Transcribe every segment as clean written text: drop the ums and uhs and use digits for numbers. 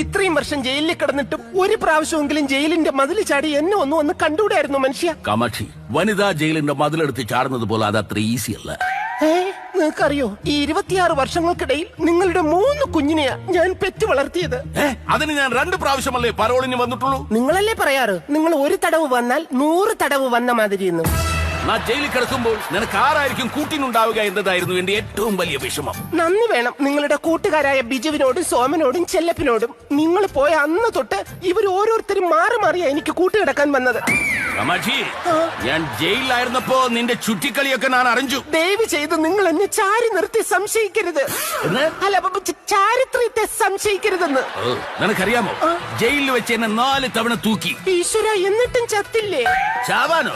ഇത്രയും വർഷം ജയിലിൽ കിടന്നിട്ടും ഒരു പ്രാവശ്യമെങ്കിലും ജയിലിന്റെ മതിൽ ചാടി എന്നെ ഒന്ന് കണ്ടുകൂടായിരുന്നു മനുഷ്യ. കാമാക്ഷി, വനിതാ ജയിലിന്റെ മതിലെടുത്ത് ചാടുന്നത് പോലെ അത് അത്ര ഈസി അല്ല. നിങ്ങൾക്കറിയോ, ഈ 26 വർഷങ്ങൾക്കിടയിൽ നിങ്ങളുടെ 3 കുഞ്ഞിനെയാ ഞാൻ പെറ്റു വളർത്തിയത്. അതിന് ഞാൻ 2 പ്രാവശ്യമല്ലേ പരോളിന് വന്നിട്ടുള്ളൂ. നിങ്ങളല്ലേ പറയാറ്, നിങ്ങൾ ഒരു തടവ് വന്നാൽ 100 തടവ് വന്ന മാതിരിയെന്ന്. ഞാൻ ജയിലിൽ കിടക്കുമ്പോൾ നിനക്ക് ആരായിരിക്കും കൂട്ടിനുണ്ടാവുക എന്നതായിരുന്നു എന്റെ ഏറ്റവും വലിയ വിഷമം. നന്ദി വേണം നിങ്ങളുടെ കൂട്ടുകാരായ ബിജുവിനോടും സോമനോടും ചെല്ലപ്പിനോടും. നിങ്ങൾ പോയ അന്ന് തൊട്ട് ഇവർ ഓരോരുത്തരും മാറി മാറിയാ എനിക്ക് കൂട്ടുകിടക്കാൻ വന്നത്. കാമാക്ഷി, ഞാൻ ജയിലിലായിരുന്നപ്പോ നിന്റെ ചുറ്റിക്കളിയൊക്കെ ഞാൻ അറിഞ്ഞു. ദയവ് ചെയ്ത് നിങ്ങൾ എന്നെ ചാരി നിർത്തി സംശയിക്കരുത്. അല്ല, ചാരിത്രത്തെ സംശയിക്കരുതെന്ന്. നിനക്കറിയാമോ, ജയിലിൽ വെച്ച് എന്നെ 4 തവണ തൂക്കി. ഈശ്വര, എന്നിട്ടും ചത്തില്ലേ? ചാവാനോ?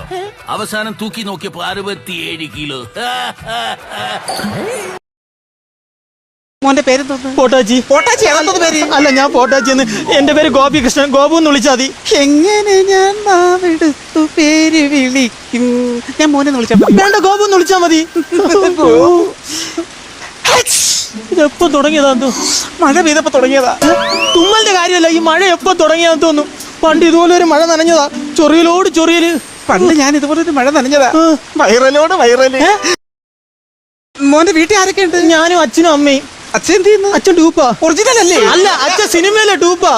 അവസാനം തൂക്കി നോക്കിയപ്പോ 67 കിലോ. മോന്റെ പേര് പോട്ടാച്ചി. പോട്ടാച്ചി ഏതാ പേര്? അല്ല, ഞാൻ പോട്ടാച്ചി. എന്റെ പേര് ഗോപികൃഷ്ണൻ. ഗോപു എന്ന് വിളിച്ചാ മതി. എങ്ങനെ ഞാൻ നാവെടുത്തു പേര് വിളിക്കും? ഞാൻ മോനെ വിളിച്ചാ വേണ്ട, ഗോപു എന്ന് വിളിച്ചാ മതി. ഇതെപ്പോ തുടങ്ങിയതാന്ന് തോന്നുന്നു. മഴ പെയ്തപ്പോ തുടങ്ങിയതാ. തുമ്മലിന്റെ കാര്യമല്ല, ഈ മഴ എപ്പോ തുടങ്ങിയാന്ന് തോന്നുന്നു. പണ്ട് ഇതുപോലെ ഒരു മഴ നനഞ്ഞതാ, ചൊറിയലോട് ചൊറിയല്. പണ്ട് ഞാൻ ഇതുപോലെ ഒരു മഴ നനഞ്ഞതാ, വൈറലോട് വൈറല്. മോന്റെ വീട്ടിൽ ആരൊക്കെ ഉണ്ട്? ഞാനും അച്ഛനും അമ്മയും. അച്ഛൻ എന്ത് ചെയ്യുന്നു? അച്ഛൻ ഡൂപ്പാ. ഒറിജിനൽ അല്ലേ? അല്ല, അച്ഛൻ സിനിമയിലെ ഡൂപ്പാ.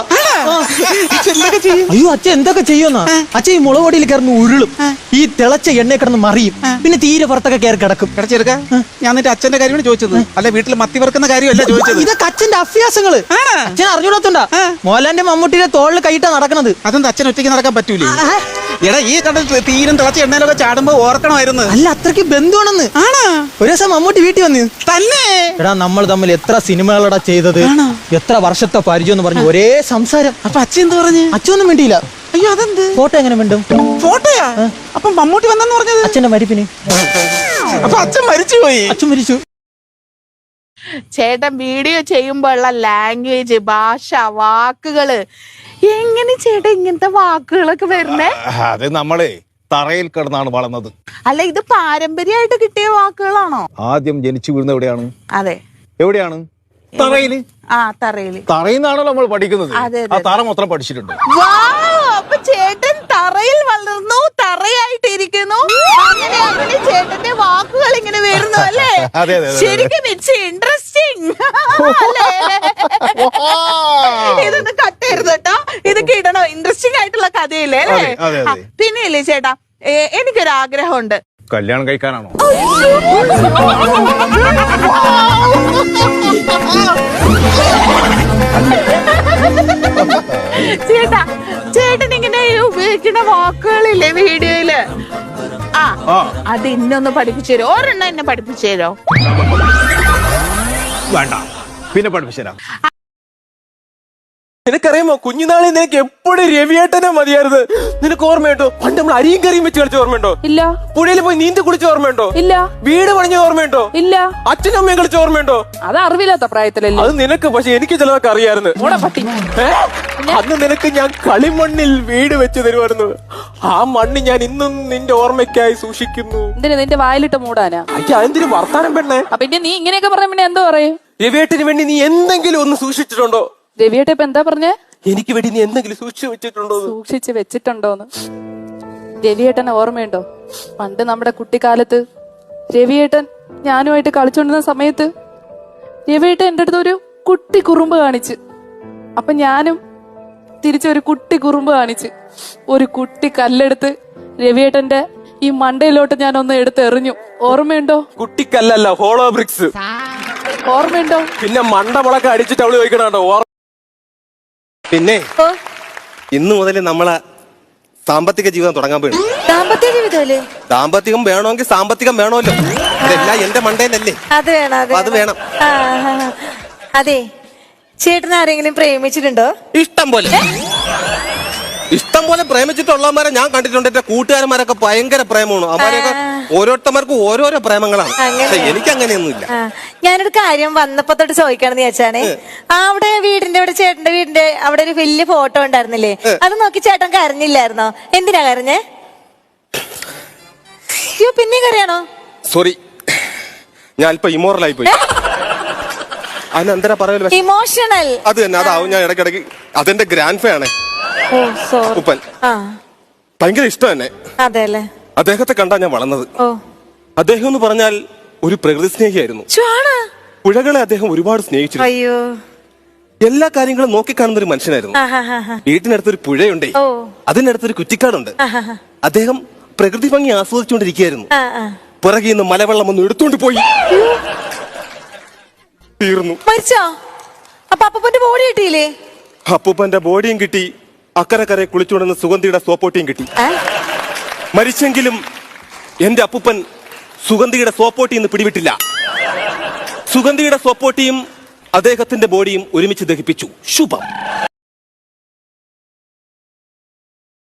എന്തൊക്കെ ചെയ്യും? അയ്യോ, അച്ഛൻ എന്തൊക്കെ ചെയ്യുമെന്നാ? അച്ഛൻ ഈ മുളകൊടിയിൽ കിടന്ന് ഉരുളും, ഈ തിളച്ച എണ്ണ കിടന്ന് മറിയും, പിന്നെ തീരെ പുറത്തൊക്കെ കയറി കിടക്കും. കിടച്ചെടുക്ക. ഞാൻ നിന്റെ അച്ഛന്റെ കാര്യമാണ് ചോദിച്ചത്, അല്ല വീട്ടിൽ മത്തി വറുക്കുന്ന കാര്യമല്ല ചോദിച്ചത്. ഇതൊക്കെ അച്ഛന്റെ അഭ്യാസങ്ങള്. അച്ഛൻ അറിഞ്ഞൂടാത്തോണ്ടാ മോഹൻലാലിന്റെ മമ്മൂട്ടിയുടെ തോളിൽ കൈയിട്ടാ നടക്കണത്. അതെന്താ അച്ഛൻ ഒറ്റയ്ക്ക് നടക്കാൻ പറ്റൂലേ? എടാ, ഈ കണ്ട തീരും തിളച്ച എണ്ണയിലൊക്കെ ചാടുമ്പോ ഓർക്കണമായിരുന്നു. അല്ല, അത്രയ്ക്ക് ബന്ധുവാണെന്ന്. ഒരു ദിവസം മമ്മൂട്ടി വീട്ടിൽ വന്നു. തന്നെ? എടാ, നമ്മൾ തമ്മിൽ എത്ര സിനിമകളടാ ചെയ്തത്, എത്ര വർഷത്തെ പരിചയം എന്ന് പറഞ്ഞു ഒരേ സംസാരം. അപ്പൊ അച്ഛൻ എന്ത് പറഞ്ഞു? അച്ഛനൊന്നും വേണ്ടിയില്ല. അയ്യോ, അതെന്ത്? ഫോട്ടോ എങ്ങനെ വേണ്ടും? ഫോട്ടോയാ? അപ്പൊ മമ്മൂട്ടി വന്നെന്ന് പറഞ്ഞത്? അച്ഛന്റെ മരിപ്പിന്. അപ്പൊ അച്ഛൻ മരിച്ചുപോയി. അച്ഛൻ മരിച്ചു. ചേട്ടൻ വീഡിയോ ചെയ്യുമ്പോഴുള്ള ലാംഗ്വേജ്, ഭാഷ, വാക്കുകള്, എങ്ങനെ ചേട്ടൻ ഇങ്ങനത്തെ വാക്കുകളൊക്കെ വരുന്നേ? അത് നമ്മളെ തറയിൽ കിടന്നാണ് വളർന്നത്. അല്ല, ഇത് പാരമ്പര്യമായിട്ട് കിട്ടിയ വാക്കുകളാണോ? ആദ്യം ജനിച്ചു വീഴുന്ന എവിടെയാണ്? അതെ, എവിടെയാണ്? തറയില്. തറയില്. തറയിന്നാണല്ലോ നമ്മൾ പഠിക്കുന്നത്. അതെ, ആ തറ മൊത്തം പഠിച്ചിട്ടുണ്ട്. അപ്പൊ ചേട്ടൻ തറയിൽ വളർന്നു, തറയായിട്ടിരിക്കുന്നു, അങ്ങനെയാണ് ചേട്ടന്റെ വാക്കുകൾ ഇങ്ങനെ വരുന്നു അല്ലേ? അതെ, അതെ, അതെ. ശരിക്കും ഇറ്റ്സ് ഇൻട്രസ്റ്റിംഗ്. ഇതൊന്ന് കട്ട് ചെയ്യരുത് കേട്ടോ, ഇതൊക്കെ ഇടണോ? ഇൻട്രസ്റ്റിംഗ് ആയിട്ടുള്ള കഥയില്ലേ അല്ലേ? പിന്നെ ഇല്ലേ ചേട്ടാ, എനിക്കൊരു ആഗ്രഹമുണ്ട്. കല്യാണം കഴിക്കാനാണോ? ചേട്ടാ, ചേട്ടൻ ഇങ്ങനെ ഉപയോഗിക്കുന്ന വാക്കുകളില്ലേ വീഡിയോയില്, അത് ഇന്നൊന്ന് പഠിപ്പിച്ചു തരോ? ഒരെണ്ണം എന്നെ പഠിപ്പിച്ചു തരോ? വേണ്ട, പിന്നെ പഠിപ്പിച്ചുതരാം. നിനക്കറിയാമോ, കുഞ്ഞുനാളിൽ നിനക്ക് എപ്പോഴും രവിയേട്ടനെ മതിയായിരുന്നു. നിനക്ക് ഓർമ്മയുണ്ടോ? പണ്ട് നമ്മൾ അരിയും കറിയും വെച്ച് കളിച്ച ഓർമ്മയുണ്ടോ? ഇല്ല. പുഴയിൽ പോയി നീന്തി കുളിച്ച ഓർമ്മയുണ്ടോ? ഇല്ല. വീട് പണിഞ്ഞ ഓർമ്മയുണ്ടോ? ഇല്ല. അച്ഛനും അമ്മയും കളിച്ച ഓർമ്മയുണ്ടോ? അത് അറിവില്ലാത്ത പ്രായത്തിലല്ലേ. അത് നിനക്ക്, പക്ഷെ എനിക്ക് ചിലതൊക്കെ അറിയായിരുന്നു. അന്ന് നിനക്ക് ഞാൻ കളിമണ്ണിൽ വീട് വെച്ച് തരുമായിരുന്നു. ആ മണ്ണ് ഞാൻ ഇന്നും നിന്റെ ഓർമ്മയ്ക്കായി സൂക്ഷിക്കുന്നു. എന്തിനാ നിന്റെ വായിലിട്ട് മൂടാനാ? അയ്യ, അതെന്തിനു വർത്താനം പെണ്ണേ? പിന്നെ നീ ഇങ്ങനെയൊക്കെ പറഞ്ഞ പിന്നെ എന്തോ പറയും? രവിയേട്ടന് വേണ്ടി നീ എന്തെങ്കിലും ഒന്ന് സൂക്ഷിച്ചിട്ടുണ്ടോ? രവിയേട്ട ഇപ്പൊ എന്താ പറഞ്ഞേ? എനിക്ക് വേണ്ടി നീ എന്തെങ്കിലും സൂക്ഷിച്ചു വെച്ചിട്ടുണ്ടോ? സൂക്ഷിച്ച് വെച്ചിട്ടുണ്ടോന്ന്? രവിയേട്ടനെ ഓർമ്മയുണ്ടോ? പണ്ട് നമ്മുടെ കുട്ടിക്കാലത്ത് രവിയേട്ടൻ ഞാനുമായിട്ട് കളിച്ചോണ്ടിരുന്ന സമയത്ത് രവിയേട്ടൻ എന്റെ അടുത്ത് ഒരു കുട്ടി കുറുമ്പ് കാണിച്ച്, അപ്പൊ ഞാനും തിരിച്ചൊരു കുട്ടി കുറുമ്പ് കാണിച്ച് ഒരു കുട്ടി കല്ലെടുത്ത് രവിയേട്ടന്റെ ഈ മണ്ടയിലോട്ട് ഞാൻ ഒന്ന് എടുത്ത് എറിഞ്ഞു. ഓർമ്മയുണ്ടോ? കുട്ടിക്കല്ലല്ല, ഹോളോ ബ്രിക്സ്. ഓർമ്മയുണ്ടോ? പിന്നെ മണ്ടമുളക്കെ അടിച്ചിട്ട് അവള് ചോദിക്കണോ? പിന്നെ ഇന്നു മുതൽ നമ്മളെ സാമ്പത്തിക ജീവിതം തുടങ്ങാൻ പോയി. ദാമ്പത്യ ജീവിതമല്ലേ? ദാമ്പത്തികം വേണമെങ്കിൽ സാമ്പത്തികം വേണമല്ലോ. ഇതെല്ലാം എന്റെ മണ്ടയിലല്ലേ? അത് വേണം, അത് വേണം. അതെ, ചേട്ടൻ ആരെങ്കിലും പ്രേമിച്ചിട്ടുണ്ടോ? ഇഷ്ടം പോലെ പ്രേമിച്ചിട്ടുള്ളവന്മാരെ ഞാൻ കണ്ടിട്ടുണ്ട്. എന്റെ കൂട്ടുകാരന്മാരൊക്കെ ഭയങ്കര പ്രേമമാണ്. അവരൊക്കെ ഓരോരുത്തർക്കും ഓരോരോ പ്രേമങ്ങളാണ്. പക്ഷെ എനിക്ക് അങ്ങനെയൊന്നുമില്ല. ഞാനൊരു കാര്യം വന്നപ്പോ തൊട്ട് ചോദിക്കാണെന്ന് ചോദിച്ചാണ്. അവിടെ വീടിന്റെ അവിടെ, ചേട്ടന്റെ വീടിന്റെ അവിടെ ഒരു വലിയ ഫോട്ടോ ഉണ്ടായിരുന്നില്ലേ? അത് നോക്കി ചേട്ടൻ കരഞ്ഞില്ലായിരുന്നോ? എന്തിനാ കരഞ്ഞേ? അയ്യോ, പിന്നെയും കരയാണോ? സോറി, ഞാൻ അല്പം ഇമോറലായി പോയി. അതിനെന്തരാ പറയല് ഇമോഷണൽ. അത് തന്നെ, അതാവും. ഞാൻ ഇടയ്ക്കിടയ്ക്ക് അതെന്റെ ഗ്രാൻഡ് ഫേ ആണ് ഓ സോറി. ഉപ്പൻ. ആ ഭയങ്കര ഇഷ്ടം തന്നെ. അതെ അല്ലേ? അദ്ദേഹത്തെ കണ്ടാ ഞാൻ വളർന്നത്. ഓ അദ്ദേഹം എന്ന് പറഞ്ഞാൽ ഒരു പ്രകൃതി സ്നേഹിയായിരുന്നു. ചുവാണ്. പുഴകളെ അദ്ദേഹം ഒരുപാട് സ്നേഹിച്ചിരുന്നു. അയ്യോ. എല്ലാ കാര്യങ്ങളും നോക്കിക്കാണുന്ന ഒരു മനുഷ്യനായിരുന്നു. വീട്ടിനടുത്തൊരു പുഴയുണ്ട്, ഓ. അതിനടുത്തൊരു കുറ്റിക്കാടുണ്ട്. അദ്ദേഹം പ്രകൃതി ഭംഗി ആസ്വദിച്ചുകൊണ്ടിരിക്കുകയായിരുന്നു. പിറകിൽ നിന്ന് മലവെള്ളം ഒന്ന് എടുത്തോണ്ട് പോയി. തീർന്നു. മരിച്ചോ? അപ്പൊ അപ്പന്റെ ബോഡി കിട്ടിയില്ലേ? അപ്പൂപ്പന്റെ ബോഡിയും കിട്ടി, അക്കരക്കരെ കുളിച്ചുകൊണ്ടുന്ന സുഗന്ധിയുടെ സോപ്പോട്ടിയും കിട്ടി. മരിച്ചെങ്കിലും എന്റെ അപ്പൂപ്പൻ സുഗന്ധിയുടെ സോപ്പോട്ടി ഇന്ന് പിടിവിട്ടില്ല. സുഗന്ധിയുടെ സോപ്പോട്ടിയും അദ്ദേഹത്തിന്റെ ബോഡിയും ഒരുമിച്ച് ദഹിപ്പിച്ചു. ശുഭം.